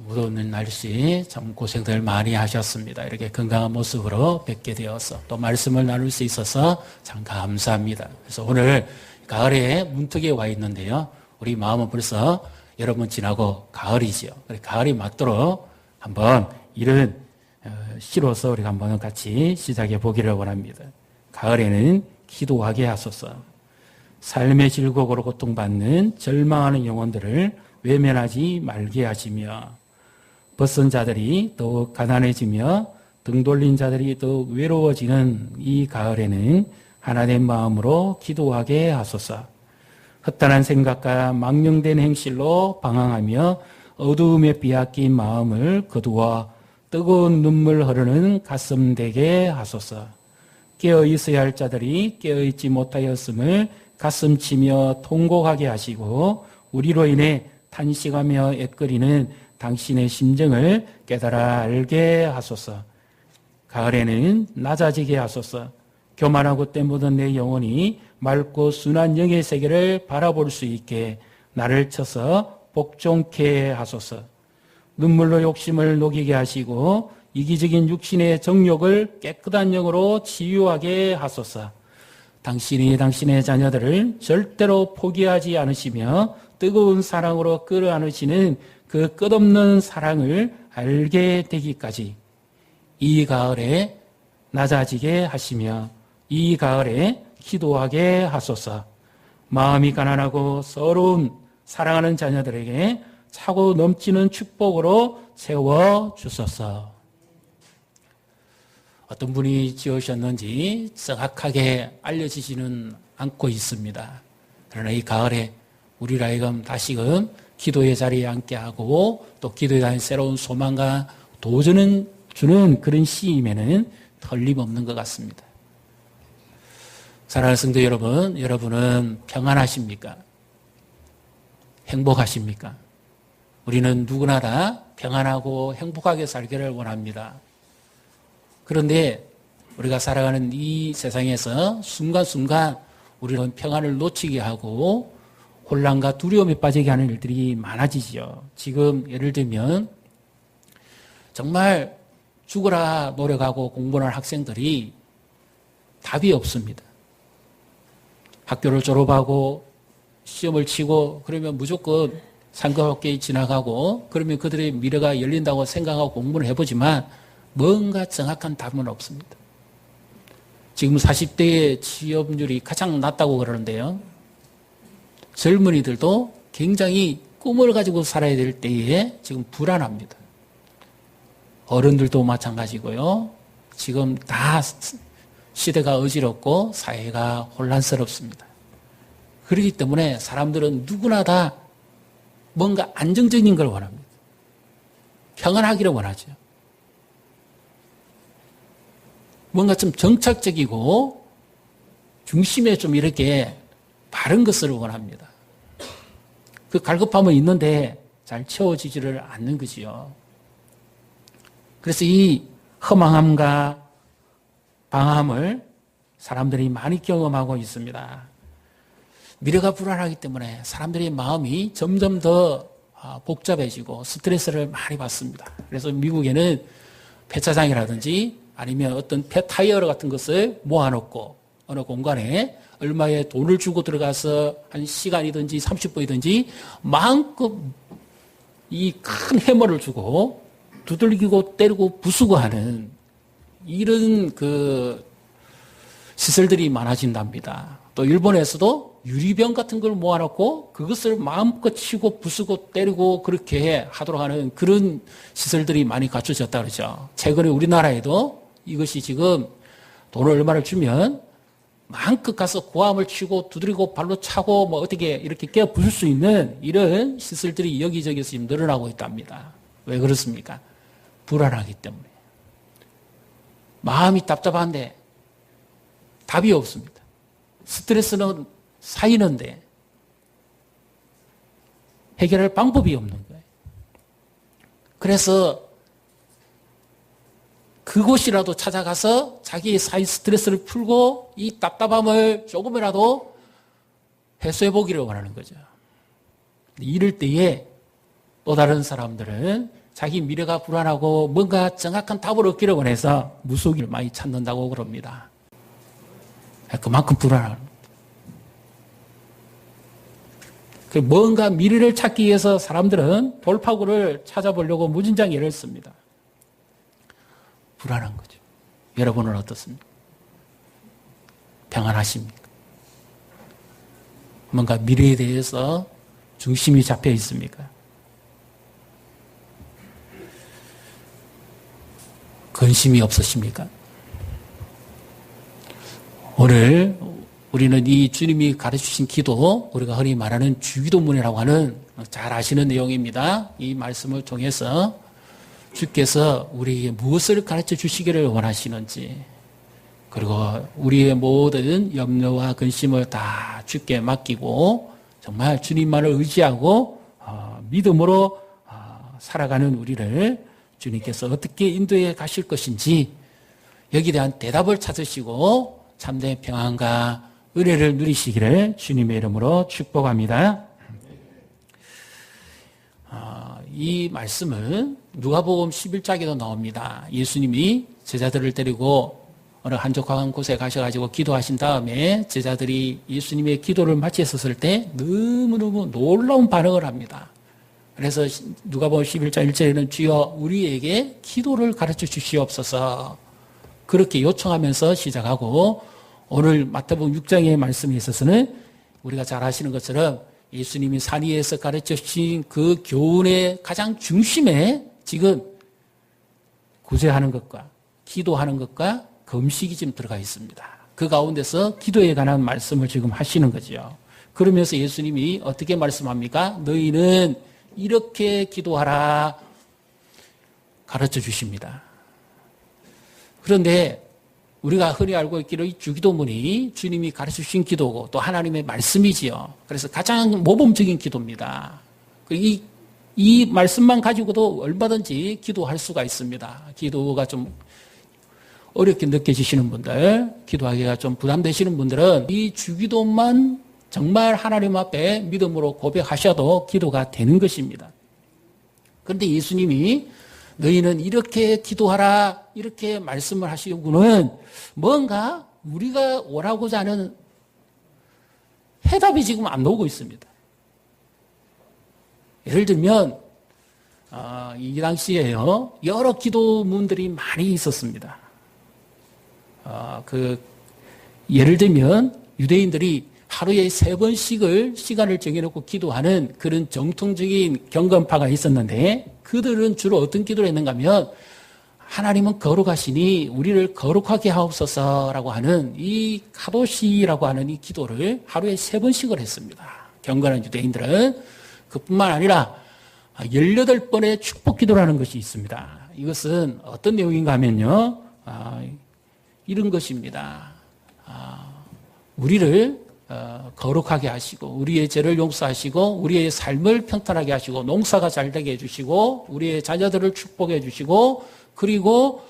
무더운 날씨 참 고생들 많이 하셨습니다. 이렇게 건강한 모습으로 뵙게 되어서 또 말씀을 나눌 수 있어서 참 감사합니다. 그래서 오늘 가을에 문턱에 와 있는데요. 우리 마음은 벌써 여러분 지나고 가을이지요. 가을이 맞도록 한번 이런 시로서 우리가 한번 같이 시작해 보기를 원합니다. 가을에는 기도하게 하소서. 삶의 질곡으로 고통받는 절망하는 영혼들을 외면하지 말게 하시며 벗은 자들이 더욱 가난해지며 등 돌린 자들이 더욱 외로워지는 이 가을에는 하나된 마음으로 기도하게 하소서. 헛단한 생각과 망령된 행실로 방황하며 어두움에 빼앗긴 마음을 거두어 뜨거운 눈물 흐르는 가슴 되게 하소서. 깨어 있어야 할 자들이 깨어 있지 못하였음을 가슴치며 통곡하게 하시고 우리로 인해 탄식하며 애끓이는 당신의 심정을 깨달아 알게 하소서. 가을에는 낮아지게 하소서. 교만하고 땜묻은 내 영혼이 맑고 순한 영의 세계를 바라볼 수 있게 나를 쳐서 복종케 하소서. 눈물로 욕심을 녹이게 하시고 이기적인 육신의 정욕을 깨끗한 영으로 치유하게 하소서. 당신이 당신의 자녀들을 절대로 포기하지 않으시며 뜨거운 사랑으로 끌어안으시는 그 끝없는 사랑을 알게 되기까지 이 가을에 낮아지게 하시며 이 가을에 기도하게 하소서. 마음이 가난하고 서러운 사랑하는 자녀들에게 차고 넘치는 축복으로 채워 주소서. 어떤 분이 지으셨는지 정확하게 알려지지는 않고 있습니다. 그러나 이 가을에 우리 라이금 다시금 기도의 자리에 앉게하고 또 기도에 대한 새로운 소망과 도전을 주는 그런 시임에는 틀림없는 것 같습니다. 사랑하는 성도 여러분, 여러분은 평안하십니까? 행복하십니까? 우리는 누구나 다 평안하고 행복하게 살기를 원합니다. 그런데 우리가 살아가는 이 세상에서 순간순간 우리는 평안을 놓치게 하고 혼란과 두려움에 빠지게 하는 일들이 많아지죠. 지금 예를 들면 정말 죽으라 노력하고 공부하는 학생들이 답이 없습니다. 학교를 졸업하고 시험을 치고 그러면 무조건 상관없게 지나가고 그러면 그들의 미래가 열린다고 생각하고 공부를 해보지만 뭔가 정확한 답은 없습니다. 지금 40대의 취업률이 가장 낮다고 그러는데요. 젊은이들도 굉장히 꿈을 가지고 살아야 될 때에 지금 불안합니다. 어른들도 마찬가지고요. 지금 다 시대가 어지럽고 사회가 혼란스럽습니다. 그렇기 때문에 사람들은 누구나 다 뭔가 안정적인 걸 원합니다. 평안하기를 원하죠. 뭔가 좀 정착적이고 중심에 좀 이렇게 바른 것을 원합니다. 그 갈급함은 있는데 잘 채워지지를 않는 거지요. 그래서 이 허망함과 방황함을 사람들이 많이 경험하고 있습니다. 미래가 불안하기 때문에 사람들의 마음이 점점 더 복잡해지고 스트레스를 많이 받습니다. 그래서 미국에는 폐차장이라든지 아니면 어떤 폐타이어 같은 것을 모아놓고 어느 공간에 얼마의 돈을 주고 들어가서 한 시간이든지 30분이든지 마음껏 이 큰 해머를 주고 두들기고 때리고 부수고 하는 이런 그 시설들이 많아진답니다. 또 일본에서도 유리병 같은 걸 모아놓고 그것을 마음껏 치고 부수고 때리고 그렇게 하도록 하는 그런 시설들이 많이 갖춰졌다 그러죠. 최근에 우리나라에도 이것이 지금 돈을 얼마를 주면 마음껏 가서 고함을 치고 두드리고 발로 차고 뭐 어떻게 이렇게 깨어 부술 수 있는 이런 시설들이 여기저기서 지금 늘어나고 있답니다. 왜 그렇습니까? 불안하기 때문에. 마음이 답답한데 답이 없습니다. 스트레스는 쌓이는데 해결할 방법이 없는 거예요. 그래서 그곳이라도 찾아가서 자기의 사회 스트레스를 풀고 이 답답함을 조금이라도 해소해 보기를 원하는 거죠. 이럴 때에 또 다른 사람들은 자기 미래가 불안하고 뭔가 정확한 답을 얻기를 원해서 무속인을 많이 찾는다고 그럽니다. 그만큼 불안한. 뭔가 미래를 찾기 위해서 사람들은 돌파구를 찾아보려고 무진장 애를 씁니다. 불안한 거죠. 여러분은 어떻습니까? 평안하십니까? 뭔가 미래에 대해서 중심이 잡혀 있습니까? 근심이 없으십니까? 오늘 우리는 이 주님이 가르치신 기도, 우리가 흔히 말하는 주기도문이라고 하는 잘 아시는 내용입니다. 이 말씀을 통해서 주께서 우리에게 무엇을 가르쳐 주시기를 원하시는지, 그리고 우리의 모든 염려와 근심을 다 주께 맡기고 정말 주님만을 의지하고 믿음으로 살아가는 우리를 주님께서 어떻게 인도해 가실 것인지 여기에 대한 대답을 찾으시고 참된 평안과 은혜를 누리시기를 주님의 이름으로 축복합니다. 이 말씀은 누가복음 11장에도 나옵니다. 예수님이 제자들을 데리고 어느 한적한 곳에 가셔가지고 기도하신 다음에 제자들이 예수님의 기도를 마쳤을 때 너무너무 놀라운 반응을 합니다. 그래서 누가복음 11장 1절에는 주여 우리에게 기도를 가르쳐 주시옵소서 그렇게 요청하면서 시작하고, 오늘 마태복음 6장의 말씀에 있어서는 우리가 잘 아시는 것처럼 예수님이 산 위에서 가르쳐 주신 그 교훈의 가장 중심에 지금 구제하는 것과 기도하는 것과 금식이 지금 들어가 있습니다. 그 가운데서 기도에 관한 말씀을 지금 하시는 거죠. 그러면서 예수님이 어떻게 말씀합니까? 너희는 이렇게 기도하라 가르쳐 주십니다. 그런데 우리가 흔히 알고 있기로 이 주기도문이 주님이 가르쳐 주신 기도고 또 하나님의 말씀이지요. 그래서 가장 모범적인 기도입니다. 이 말씀만 가지고도 얼마든지 기도할 수가 있습니다. 기도가 좀 어렵게 느껴지시는 분들, 기도하기가 좀 부담되시는 분들은 이 주기도만 정말 하나님 앞에 믿음으로 고백하셔도 기도가 되는 것입니다. 그런데 예수님이 너희는 이렇게 기도하라 이렇게 말씀을 하시고는 뭔가 우리가 원하고자 하는 해답이 지금 안 나오고 있습니다. 예를 들면 이 당시에요 여러 기도문들이 많이 있었습니다. 예를 들면 유대인들이 하루에 3번씩을 시간을 정해놓고 기도하는 그런 정통적인 경건파가 있었는데, 그들은 주로 어떤 기도를 했는가 하면 하나님은 거룩하시니 우리를 거룩하게 하옵소서라고 하는 이 카도시라고 하는 이 기도를 하루에 3번씩을 했습니다. 경건한 유대인들은. 그뿐만 아니라 18번의 축복 기도라는 것이 있습니다. 이것은 어떤 내용인가 하면요 이런 것입니다. 우리를 거룩하게 하시고 우리의 죄를 용서하시고 우리의 삶을 평탄하게 하시고 농사가 잘 되게 해주시고 우리의 자녀들을 축복해 주시고, 그리고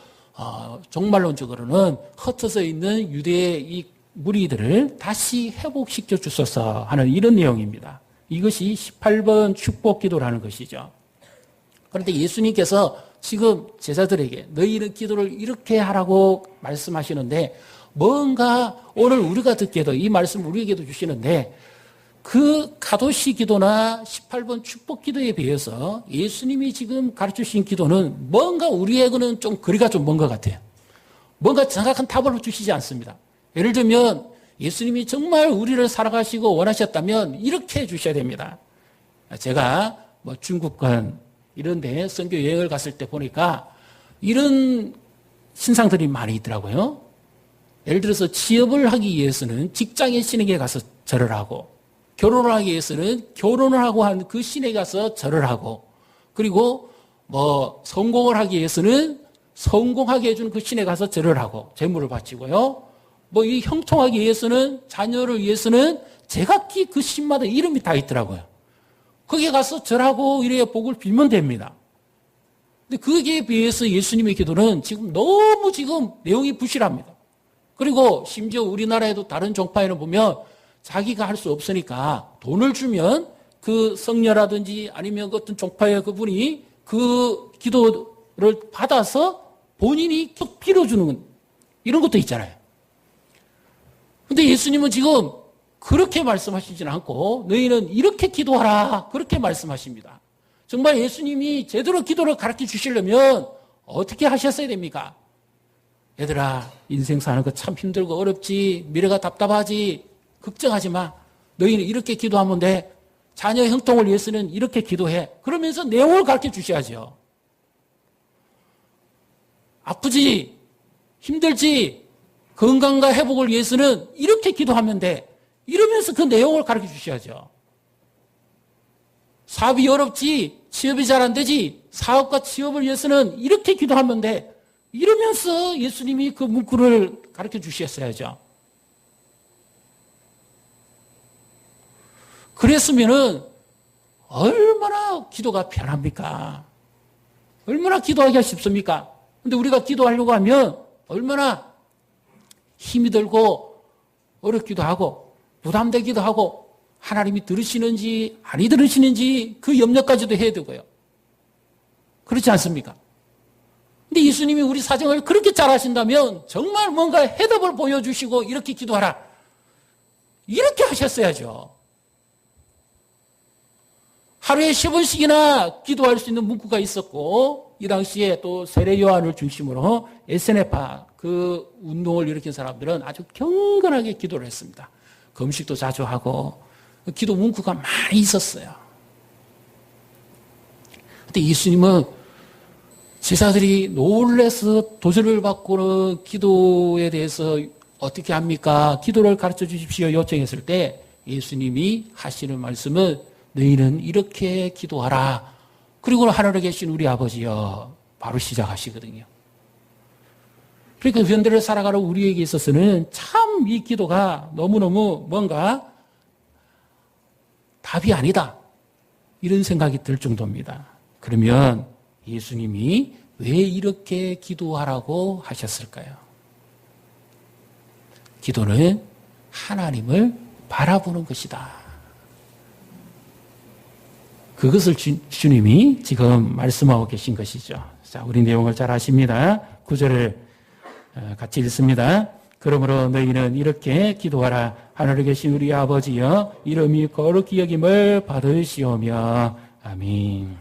종말론적으로는 흩어져 있는 유대의 이 무리들을 다시 회복시켜 주소서 하는 이런 내용입니다. 이것이 18번 축복 기도라는 것이죠. 그런데 예수님께서 지금 제자들에게 너희는 기도를 이렇게 하라고 말씀하시는데, 뭔가 오늘 우리가 듣기에도 이 말씀 우리에게도 주시는데 그 카도시 기도나 18번 축복 기도에 비해서 예수님이 지금 가르쳐 주신 기도는 뭔가 우리에게는 좀 거리가 좀 먼 것 같아요. 뭔가 정확한 답을 주시지 않습니다. 예를 들면 예수님이 정말 우리를 사랑하시고 원하셨다면 이렇게 해주셔야 됩니다. 제가 중국권 이런 데 선교 여행을 갔을 때 보니까 이런 신상들이 많이 있더라고요. 예를 들어서 취업을 하기 위해서는 직장의 신에게 가서 절을 하고, 결혼을 하기 위해서는 결혼을 하고 한 그 신에게 가서 절을 하고, 그리고 성공을 하기 위해서는 성공하게 해주는 그 신에 가서 절을 하고 재물을 바치고요. 이 형통하기 위해서는, 자녀를 위해서는 제각기 그 신마다 이름이 다 있더라고요. 거기에 가서 절하고 이래야 복을 빌면 됩니다. 근데 거기에 비해서 예수님의 기도는 지금 너무 내용이 부실합니다. 그리고 심지어 우리나라에도 다른 종파에는 보면 자기가 할 수 없으니까 돈을 주면 그 성녀라든지 아니면 어떤 종파의 그분이 그 기도를 받아서 본인이 쭉 빌어주는 이런 것도 있잖아요. 근데 예수님은 지금 그렇게 말씀하시지는 않고 너희는 이렇게 기도하라 그렇게 말씀하십니다. 정말 예수님이 제대로 기도를 가르쳐 주시려면 어떻게 하셨어야 됩니까? 얘들아, 인생 사는 거 참 힘들고 어렵지, 미래가 답답하지, 걱정하지 마. 너희는 이렇게 기도하면 돼. 자녀 형통을 위해서는 이렇게 기도해. 그러면서 내용을 가르쳐 주셔야죠. 아프지, 힘들지, 건강과 회복을 위해서는 이렇게 기도하면 돼. 이러면서 그 내용을 가르쳐 주셔야죠. 사업이 어렵지, 취업이 잘 안 되지, 사업과 취업을 위해서는 이렇게 기도하면 돼. 이러면서 예수님이 그 문구를 가르쳐 주셨어야죠. 그랬으면은 얼마나 기도가 편합니까? 얼마나 기도하기가 쉽습니까? 근데 우리가 기도하려고 하면 얼마나 힘이 들고 어렵기도 하고 부담되기도 하고 하나님이 들으시는지 아니 들으시는지 그 염려까지도 해야 되고요. 그렇지 않습니까? 근데 예수님이 우리 사정을 그렇게 잘 하신다면 정말 뭔가 해답을 보여주시고 이렇게 기도하라. 이렇게 하셨어야죠. 하루에 10번씩이나 기도할 수 있는 문구가 있었고 이 당시에 또 세례 요한을 중심으로 에스네파 그 운동을 일으킨 사람들은 아주 경건하게 기도를 했습니다. 금식도 자주 하고 기도 문구가 많이 있었어요. 근데 예수님은 제자들이 놀라서 도전을 받고는 기도에 대해서 어떻게 합니까? 기도를 가르쳐 주십시오 요청했을 때 예수님이 하시는 말씀은 너희는 이렇게 기도하라. 그리고 하늘에 계신 우리 아버지여 바로 시작하시거든요. 그러니까 현대를 살아가는 우리에게 있어서는 참 이 기도가 너무너무 뭔가 답이 아니다. 이런 생각이 들 정도입니다. 그러면 예수님이 왜 이렇게 기도하라고 하셨을까요? 기도는 하나님을 바라보는 것이다. 그것을 주님이 지금 말씀하고 계신 것이죠. 자, 우리 내용을 잘 아십니다. 9절을 같이 읽습니다. 그러므로 너희는 이렇게 기도하라. 하늘에 계신 우리 아버지여 이름이 거룩히 여김을 받으시오며. 아멘.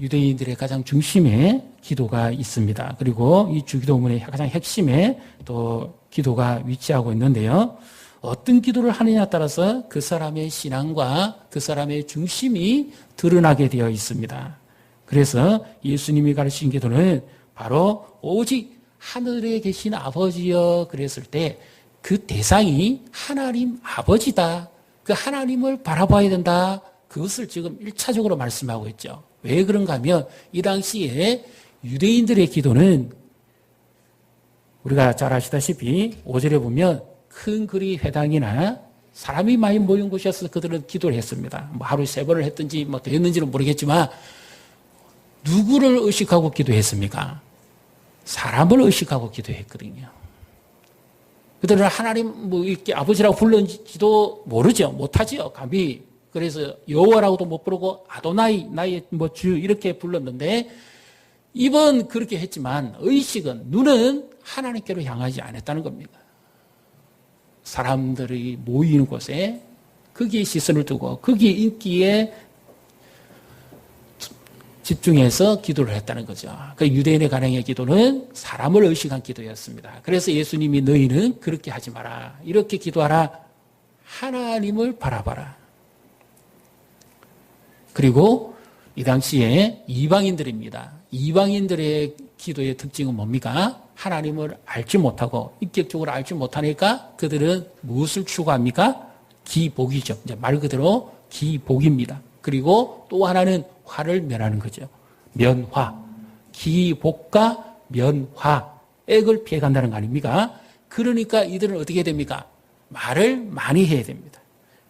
유대인들의 가장 중심에 기도가 있습니다. 그리고 이 주기도문의 가장 핵심에 또 기도가 위치하고 있는데요. 어떤 기도를 하느냐에 따라서 그 사람의 신앙과 그 사람의 중심이 드러나게 되어 있습니다. 그래서 예수님이 가르친 기도는 바로 오직 하늘에 계신 아버지여 그랬을 때 그 대상이 하나님 아버지다. 그 하나님을 바라봐야 된다. 그것을 지금 1차적으로 말씀하고 있죠. 왜 그런가 하면 이 당시에 유대인들의 기도는 우리가 잘 아시다시피 5절에 보면 큰 거리 회당이나 사람이 많이 모인 곳이어서 그들은 기도를 했습니다. 뭐 하루에 3번을 했든지 뭐 됐는지는 모르겠지만 누구를 의식하고 기도했습니까? 사람을 의식하고 기도했거든요. 그들은 하나님 뭐 이렇게 아버지라고 불렀는지도 모르죠. 못하죠. 감히. 그래서 여호와라고도 못 부르고 아도나이 나의 뭐 주 이렇게 불렀는데 입은 그렇게 했지만 의식은 눈은 하나님께로 향하지 않았다는 겁니다. 사람들이 모이는 곳에 거기에 시선을 두고 거기에 인기에 집중해서 기도를 했다는 거죠. 그 유대인의 가령의 기도는 사람을 의식한 기도였습니다. 그래서 예수님이 너희는 그렇게 하지 마라. 이렇게 기도하라. 하나님을 바라봐라. 그리고 이 당시에 이방인들입니다. 이방인들의 기도의 특징은 뭡니까? 하나님을 알지 못하고 인격적으로 알지 못하니까 그들은 무엇을 추구합니까? 기복이죠. 이제 말 그대로 기복입니다. 그리고 또 하나는 화를 면하는 거죠. 면화. 기복과 면화. 액을 피해간다는 거 아닙니까? 그러니까 이들은 어떻게 됩니까? 말을 많이 해야 됩니다.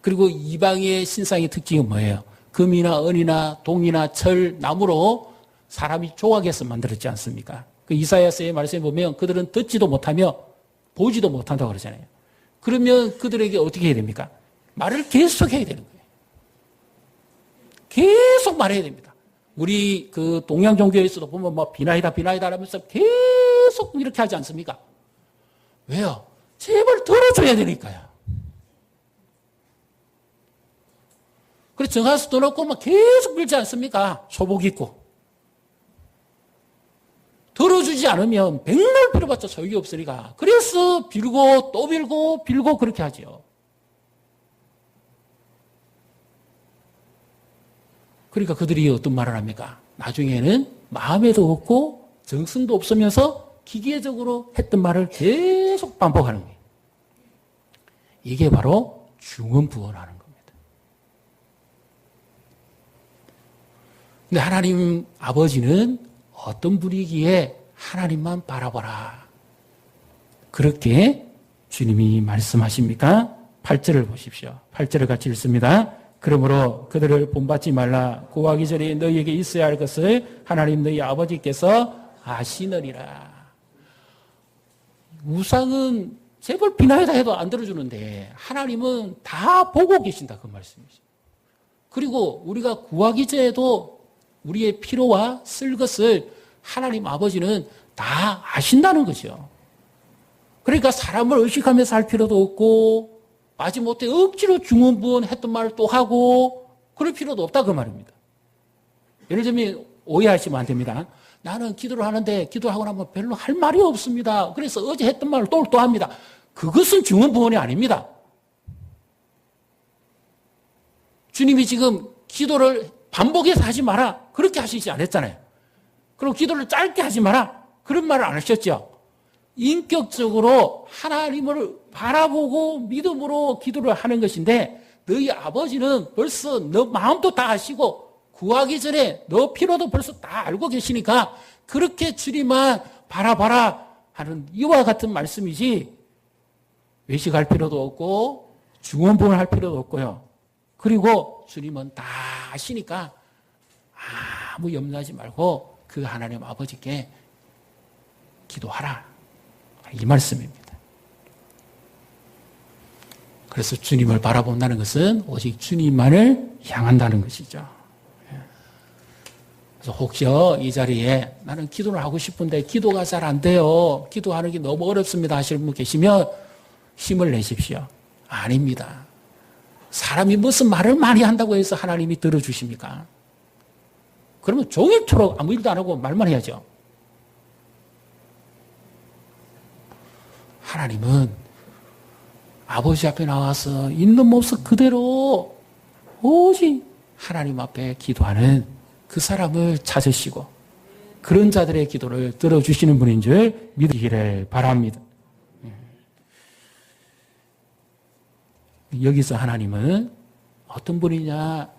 그리고 이방의 신상의 특징은 뭐예요? 금이나 은이나 동이나 철, 나무로 사람이 조각해서 만들었지 않습니까? 그 이사야서의 말씀에 보면 그들은 듣지도 못하며 보지도 못한다고 그러잖아요. 그러면 그들에게 어떻게 해야 됩니까? 말을 계속 해야 되는 거예요. 계속 말해야 됩니다. 우리 그 동양 종교에서도 보면 뭐 비나이다 하면서 계속 이렇게 하지 않습니까? 왜요? 제발 들어줘야 되니까요. 그래서 정한수도 넣고 막 계속 빌지 않습니까? 소복 입고. 들어주지 않으면 백날 빌어봤자 소용이 없으니까. 그래서 빌고 또 빌고 그렇게 하죠. 그러니까 그들이 어떤 말을 합니까? 나중에는 마음에도 없고 정성도 없으면서 기계적으로 했던 말을 계속 반복하는 거예요. 이게 바로 중언부언하는 겁니다. 근데 하나님 아버지는 어떤 분이기에 하나님만 바라보라. 그렇게 주님이 말씀하십니까? 8절을 보십시오. 8절을 같이 읽습니다. 그러므로 그들을 본받지 말라. 구하기 전에 너희에게 있어야 할 것을 하나님 너희 아버지께서 아시느니라. 우상은 제발 비나이다 해도 안 들어주는데 하나님은 다 보고 계신다 그 말씀이죠. 그리고 우리가 구하기 전에도 우리의 필요와 쓸 것을 하나님 아버지는 다 아신다는 거죠. 그러니까 사람을 의식하면서 할 필요도 없고 마지못해 억지로 중언부언했던 말을 또 하고 그럴 필요도 없다 그 말입니다. 예를 들면 오해하시면 안 됩니다. 나는 기도를 하는데 기도하고 나면 별로 할 말이 없습니다. 그래서 어제 했던 말을 또 합니다. 그것은 중언부언이 아닙니다. 주님이 지금 기도를 반복해서 하지 마라 그렇게 하시지 않았잖아요. 그리고 기도를 짧게 하지 마라 그런 말을 안 하셨죠. 인격적으로 하나님을 바라보고 믿음으로 기도를 하는 것인데 너희 아버지는 벌써 너 마음도 다 아시고 구하기 전에 너 필요도 벌써 다 알고 계시니까 그렇게 주님만 바라봐라 하는 이와 같은 말씀이지 외식할 필요도 없고 중언부언할 필요도 없고요. 그리고 주님은 다 아시니까 아무 염려하지 말고 그 하나님 아버지께 기도하라. 이 말씀입니다. 그래서 주님을 바라본다는 것은 오직 주님만을 향한다는 것이죠. 그래서 혹시요 이 자리에 나는 기도를 하고 싶은데 기도가 잘 안 돼요. 기도하는 게 너무 어렵습니다 하시는 분 계시면 힘을 내십시오. 아닙니다. 사람이 무슨 말을 많이 한다고 해서 하나님이 들어주십니까? 그러면 종일토록 아무 일도 안 하고 말만 해야죠. 하나님은 아버지 앞에 나와서 있는 모습 그대로 오직 하나님 앞에 기도하는 그 사람을 찾으시고 그런 자들의 기도를 들어주시는 분인 줄 믿으시기를 바랍니다. 여기서 하나님은 어떤 분이냐?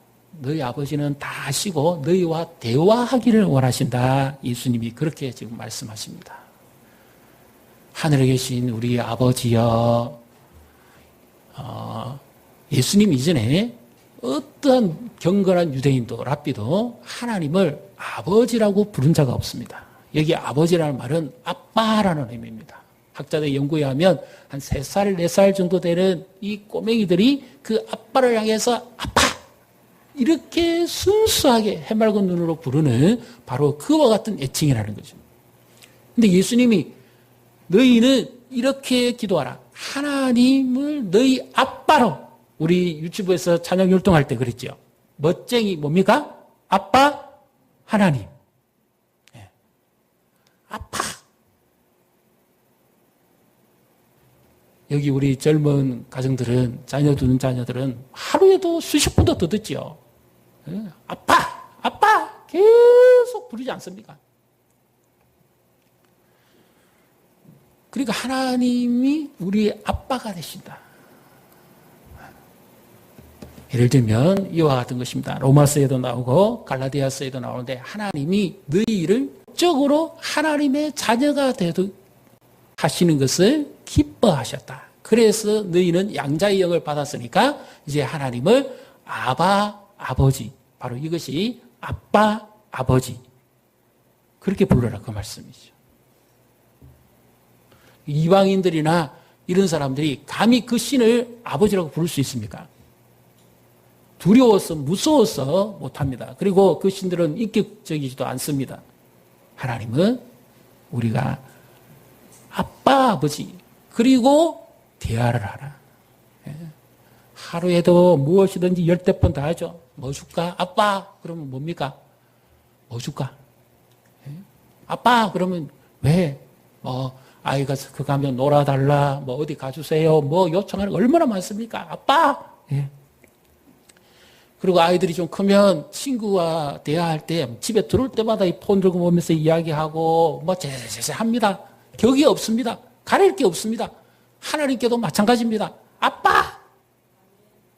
너희 아버지는 다 아시고 너희와 대화하기를 원하신다. 예수님이 그렇게 지금 말씀하십니다. 하늘에 계신 우리 아버지여, 예수님 이전에 어떠한 경건한 유대인도 랍비도 하나님을 아버지라고 부른 자가 없습니다. 여기 아버지라는 말은 아빠라는 의미입니다. 학자들 연구에 하면 한 3살, 4살 정도 되는 이 꼬맹이들이 그 아빠를 향해서 아빠! 이렇게 순수하게 해맑은 눈으로 부르는 바로 그와 같은 애칭이라는 거죠. 근데 예수님이 너희는 이렇게 기도하라. 하나님을 너희 아빠로. 우리 유치부에서 찬양 율동할 때 그랬죠. 멋쟁이 뭡니까? 아빠, 하나님. 네. 아빠. 여기 우리 젊은 가정들은, 자녀 두는 자녀들은 하루에도 수십 번도 더 듣죠. 네. 아빠, 아빠. 계속 부르지 않습니까? 그러니까 하나님이 우리 아빠가 되신다. 예를 들면 이와 같은 것입니다. 로마서에도 나오고 갈라디아서에도 나오는데 하나님이 너희를 적으로 하나님의 자녀가 되도록 하시는 것을 기뻐하셨다. 그래서 너희는 양자의 영을 받았으니까 이제 하나님을 아바, 아버지, 바로 이것이 아빠, 아버지 그렇게 불러라 그 말씀이죠. 이방인들이나 이런 사람들이 감히 그 신을 아버지라고 부를 수 있습니까? 두려워서 무서워서 못합니다. 그리고 그 신들은 인격적이지도 않습니다. 하나님은 우리가 아빠, 아버지, 그리고 대화를 하라. 하루에도 무엇이든지 10번 다 하죠. 뭐 줄까? 아빠, 그러면 뭡니까? 뭐 줄까? 아빠, 그러면 왜? 뭐, 아이가 그 가면 놀아달라, 뭐, 어디 가주세요, 뭐, 요청하는 거 얼마나 많습니까? 아빠! 예. 그리고 아이들이 좀 크면 친구와 대화할 때 집에 들어올 때마다 이 폰 들고 보면서 이야기하고, 뭐, 제제제 합니다. 격이 없습니다. 가릴 게 없습니다. 하나님께도 마찬가지입니다. 아빠!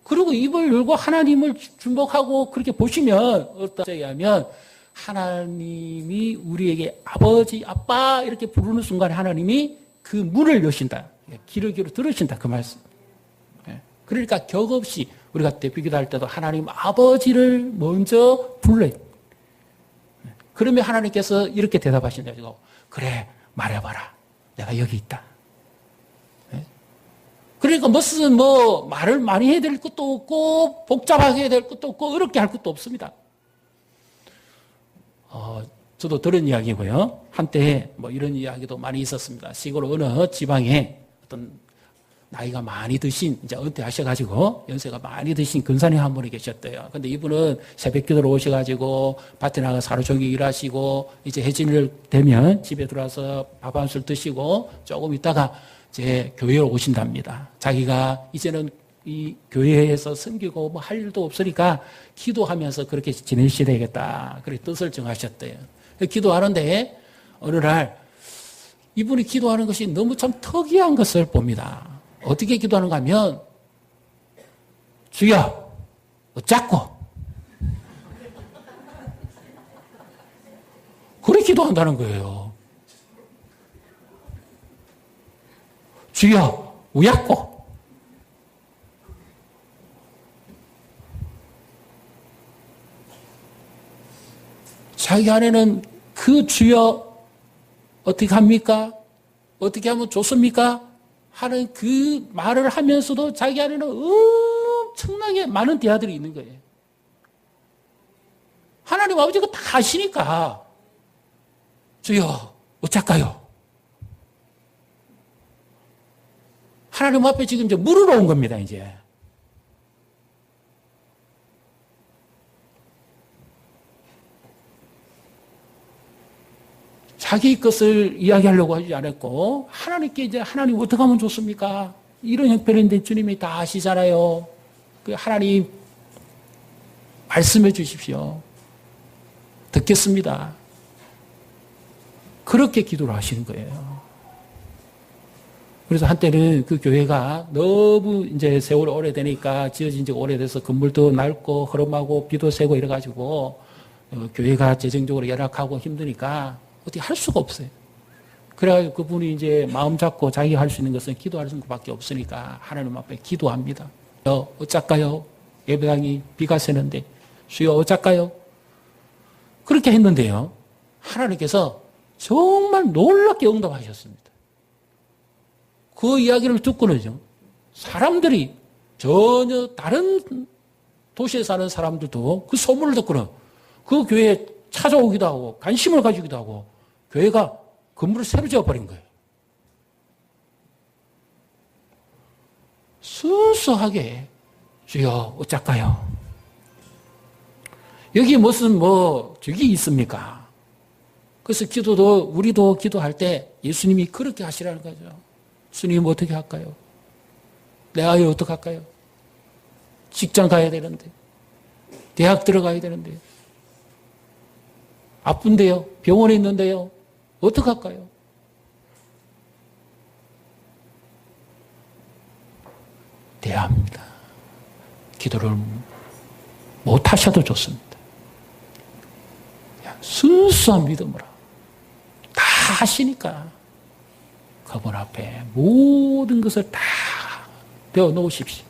그리고 입을 열고 하나님을 주목하고 그렇게 보시면, 어떠하게 하면, 하나님이 우리에게 아버지, 아빠 이렇게 부르는 순간에 하나님이 그 문을 여신다. 귀를 들으신다. 그 말씀. 그러니까 격 없이 우리가 대비기도할 때도 하나님 아버지를 먼저 불러요. 그러면 하나님께서 이렇게 대답하신다. 그래, 말해봐라. 내가 여기 있다. 그러니까 무슨 말을 많이 해야 될 것도 없고 복잡하게 해야 될 것도 없고 어렵게 할 것도 없습니다. 저도 들은 이야기고요. 한때 이런 이야기도 많이 있었습니다. 시골 어느 지방에 어떤 나이가 많이 드신, 이제 은퇴하셔가지고 연세가 많이 드신 근사님 한 분이 계셨대요. 근데 이분은 새벽 기도로 오셔가지고 밭에 나가서 하루 종일 일하시고 이제 해질 되면 집에 들어와서 밥 한 술 드시고 조금 있다가 이제 교회로 오신답니다. 자기가 이제는 이 교회에서 섬기고 뭐 할 일도 없으니까 기도하면서 그렇게 지내셔야 되겠다. 그렇게 뜻을 정하셨대요. 기도하는데 어느 날 이분이 기도하는 것이 너무 참 특이한 것을 봅니다. 어떻게 기도하는가 하면 주여 어쩌고 그렇게 기도한다는 거예요. 주여 우약고 자기 안에는 그 주여 어떻게 합니까? 어떻게 하면 좋습니까? 하는 그 말을 하면서도 자기 안에는 엄청나게 많은 대화들이 있는 거예요. 하나님 아버지가 다 아시니까 주여 어쩔까요? 하나님 앞에 지금 이제 물으러 온 겁니다. 이제 자기 것을 이야기하려고 하지 않았고 하나님께 이제 하나님 어떻게 하면 좋습니까? 이런 형편인데 주님이 다 아시잖아요. 그 하나님 말씀해 주십시오. 듣겠습니다. 그렇게 기도를 하시는 거예요. 그래서 한때는 그 교회가 너무 이제 세월이 오래되니까 지어진 지가 오래돼서 건물도 낡고 허름하고 비도 새고 이래가지고 교회가 재정적으로 열악하고 힘드니까 어떻게 할 수가 없어요. 그래가지고 그분이 이제 마음 잡고 자기가 할 수 있는 것은 기도하는 것밖에 없으니까 하나님 앞에 기도합니다. 어쩔까요? 예배당이 비가 새는데 주여 어쩔까요? 그렇게 했는데요. 하나님께서 정말 놀랍게 응답하셨습니다. 그 이야기를 듣고는요. 사람들이 전혀 다른 도시에 사는 사람들도 그 소문을 듣고는 그 교회에 찾아오기도 하고 관심을 가지기도 하고 교회가 건물을 새로 지어버린 거예요. 순수하게 주여 어쩔까요? 여기 무슨 저기 있습니까? 그래서 기도도 우리도 기도할 때 예수님이 그렇게 하시라는 거죠. 주님 어떻게 할까요? 내 아이 어떻게 할까요? 직장 가야 되는데 대학 들어가야 되는데 아픈데요? 병원에 있는데요? 어떡할까요? 대합니다. 기도를 못 하셔도 좋습니다. 그냥 순수한 믿음으로 다 하시니까 그분 앞에 모든 것을 다 배워 놓으십시오.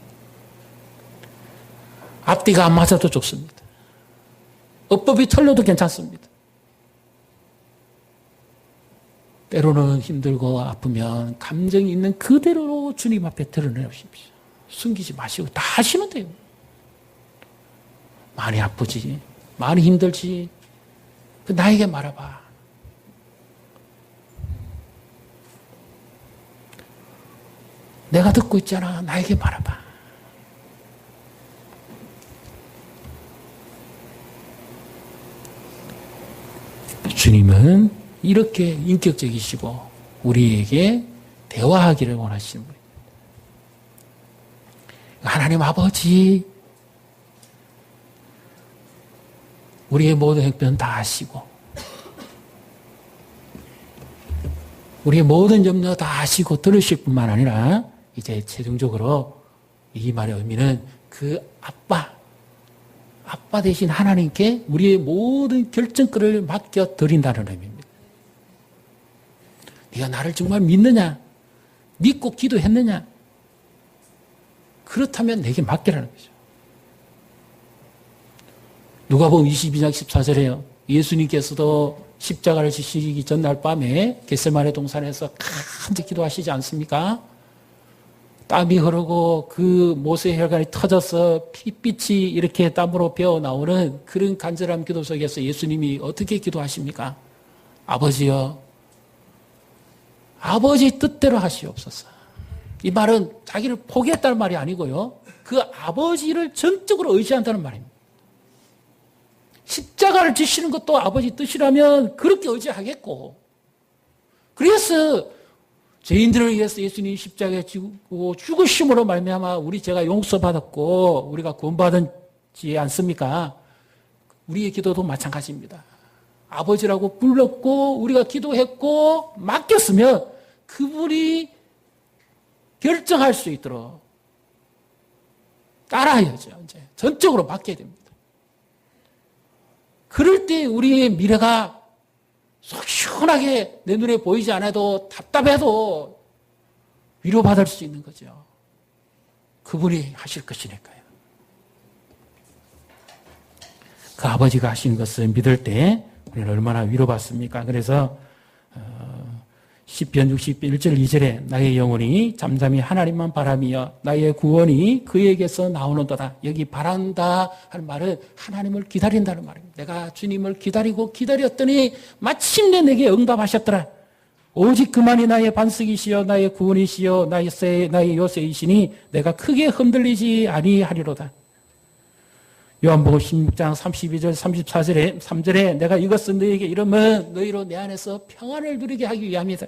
앞뒤가 안 맞아도 좋습니다. 어법이 틀려도 괜찮습니다. 때로는 힘들고 아프면 감정이 있는 그대로 주님 앞에 드러내십시오. 숨기지 마시고 다 하시면 돼요. 많이 아프지, 많이 힘들지. 나에게 말해봐. 내가 듣고 있잖아. 나에게 말해봐. 주님은 이렇게 인격적이시고 우리에게 대화하기를 원하시는 분입니다. 하나님 아버지, 우리의 모든 형편 다 아시고 우리의 모든 염려 다 아시고 들으실 뿐만 아니라 이제 최종적으로 이 말의 의미는 그 아빠 대신 하나님께 우리의 모든 결정권을 맡겨 드린다는 의미입니다. 네가 나를 정말 믿느냐? 믿고 기도했느냐? 그렇다면 내게 맡기라는 거죠. 누가복음 22장 14절에요. 예수님께서도 십자가를 지시기 전날 밤에 겟세마네 동산에서 간절히 기도하시지 않습니까? 땀이 흐르고 그 모세의 혈관이 터져서 핏빛이 이렇게 땀으로 배어 나오는 그런 간절한 기도 속에서 예수님이 어떻게 기도하십니까? 아버지여, 아버지 뜻대로 하시옵소서. 이 말은 자기를 포기했다는 말이 아니고요. 그 아버지를 전적으로 의지한다는 말입니다. 십자가를 지시는 것도 아버지 뜻이라면 그렇게 의지하겠고, 그래서 죄인들을 위해서 예수님이 십자가에 지고 죽으심으로 말미암아 우리 죄가 용서받았고 우리가 구원받았지 않습니까? 우리의 기도도 마찬가지입니다. 아버지라고 불렀고 우리가 기도했고 맡겼으면 그분이 결정할 수 있도록 따라야죠. 이제 전적으로 맡겨야 됩니다. 그럴 때 우리의 미래가 속 시원하게 내 눈에 보이지 않아도 답답해도 위로받을 수 있는 거죠. 그분이 하실 것이니까요. 그 아버지가 하신 것을 믿을 때 우리는 얼마나 위로받습니까? 그래서 시편 61절 2절에 나의 영혼이 잠잠히 하나님만 바라며 나의 구원이 그에게서 나오는도다. 여기 바란다 하는 말은 하나님을 기다린다는 말입니다. 내가 주님을 기다리고 기다렸더니 마침내 내게 응답하셨더라. 오직 그만이 나의 반석이시여 나의 구원이시여 나의 요새이시니 내가 크게 흔들리지 아니하리로다. 요한복음 16장 32절 34절에 3절에 내가 이것을 너희에게 이르면 너희로 내 안에서 평안을 누리게 하기 위함이다.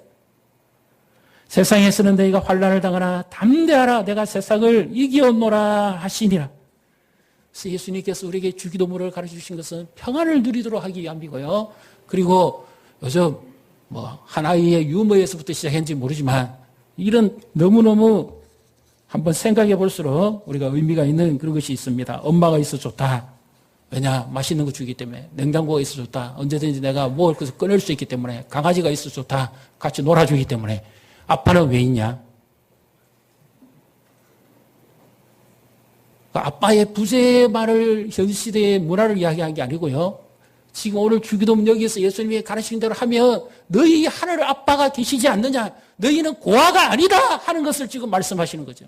세상에서는 너희가 환난을 당하나 담대하라 내가 세상을 이기었노라 하시니라. 그래서 예수님께서 우리에게 주기도문을 가르쳐주신 것은 평안을 누리도록 하기 위함이고요. 그리고 요즘 한 아이의 유머에서부터 시작했는지 모르지만 이런 너무너무 한번 생각해 볼수록 우리가 의미가 있는 그런 것이 있습니다. 엄마가 있어 좋다. 왜냐? 맛있는 거 주기 때문에. 냉장고가 있어 좋다. 언제든지 내가 먹을 것을 꺼낼 수 있기 때문에. 강아지가 있어 좋다. 같이 놀아주기 때문에. 아빠는 왜 있냐? 아빠의 부재의 말을 현 시대의 문화를 이야기한 게 아니고요. 지금 오늘 주기도문 여기에서 예수님이 가르치신 대로 하면 너희 하늘 아빠가 계시지 않느냐? 너희는 고아가 아니다 하는 것을 지금 말씀하시는 거죠.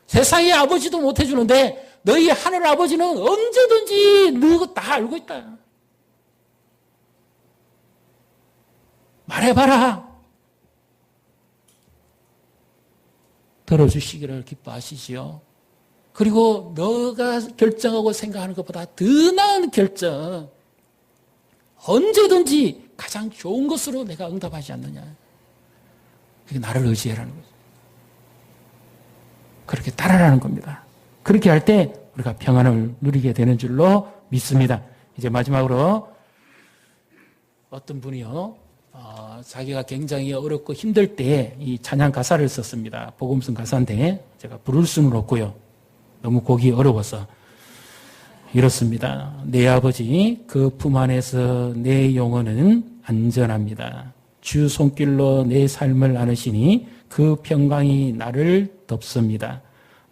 세상의 아버지도 못 해주는데 너희 하늘 아버지는 언제든지 너 다 알고 있다. 말해봐라. 들어주시기를 기뻐하시지요. 그리고 너가 결정하고 생각하는 것보다 더 나은 결정, 언제든지 가장 좋은 것으로 내가 응답하지 않느냐. 이게 나를 의지해라는 거죠. 그렇게 따라라는 겁니다. 그렇게 할 때 우리가 평안을 누리게 되는 줄로 믿습니다. 이제 마지막으로 어떤 분이요, 자기가 굉장히 어렵고 힘들 때 이 찬양 가사를 썼습니다. 복음성 가사인데 제가 부를 수는 없고요. 너무 곡이 어려워서 이렇습니다. 내 아버지 그 품 안에서 내 영혼은 안전합니다. 주 손길로 내 삶을 안으시니 그 평강이 나를 덮습니다.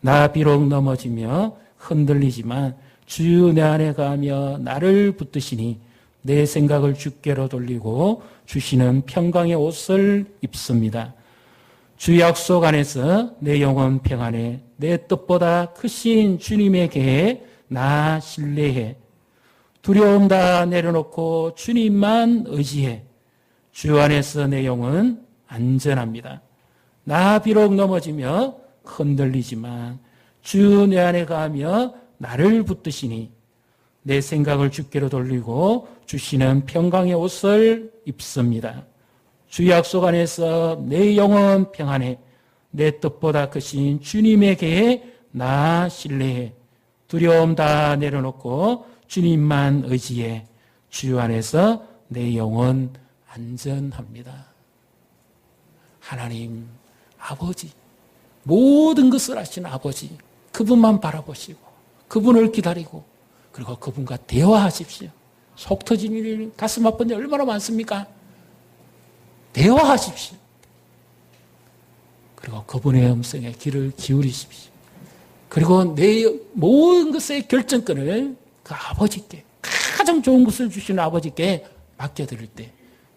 나 비록 넘어지며 흔들리지만 주 내 안에 가며 나를 붙드시니 내 생각을 주께로 돌리고 주시는 평강의 옷을 입습니다. 주 약속 안에서 내 영혼 평안해. 내 뜻보다 크신 주님의 계획 나 신뢰해. 두려움 다 내려놓고 주님만 의지해. 주 안에서 내 영혼 안전합니다. 나 비록 넘어지며 흔들리지만 주 내 안에 가하며 나를 붙드시니 내 생각을 주께로 돌리고 주시는 평강의 옷을 입습니다. 주 약속 안에서 내 영혼 평안해. 내 뜻보다 크신 주님의 계획 나 신뢰해. 두려움 다 내려놓고 주님만 의지해. 주 안에서 내 영혼 안전합니다. 하나님 아버지, 모든 것을 아시는 아버지, 그분만 바라보시고 그분을 기다리고 그리고 그분과 대화하십시오. 속 터진 일이 가슴 아픈 일 얼마나 많습니까? 대화하십시오. 그리고 그분의 음성에 귀를 기울이십시오. 그리고 내 모든 것의 결정권을 그 아버지께, 가장 좋은 것을 주시는 아버지께 맡겨드릴 때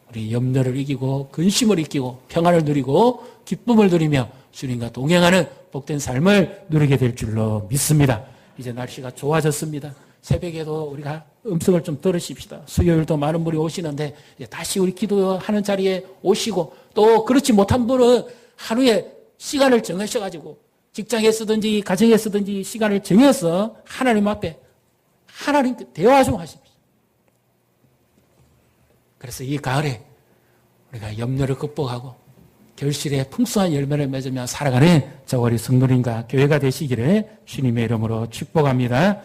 우리 염려를 이기고 근심을 이기고 평안을 누리고 기쁨을 누리며 주님과 동행하는 복된 삶을 누리게 될 줄로 믿습니다. 이제 날씨가 좋아졌습니다. 새벽에도 우리가 음성을 좀 들으십시다. 수요일도 많은 분이 오시는데 다시 우리 기도하는 자리에 오시고, 또 그렇지 못한 분은 하루에 시간을 정하셔가지고 직장에 쓰든지 가정에 쓰든지 시간을 정해서 하나님 앞에 하나님께 대화 좀 하십시오. 그래서 이 가을에 우리가 염려를 극복하고 결실에 풍성한 열매를 맺으며 살아가는 저와 우리 성도님과 교회가 되시기를 주님의 이름으로 축복합니다.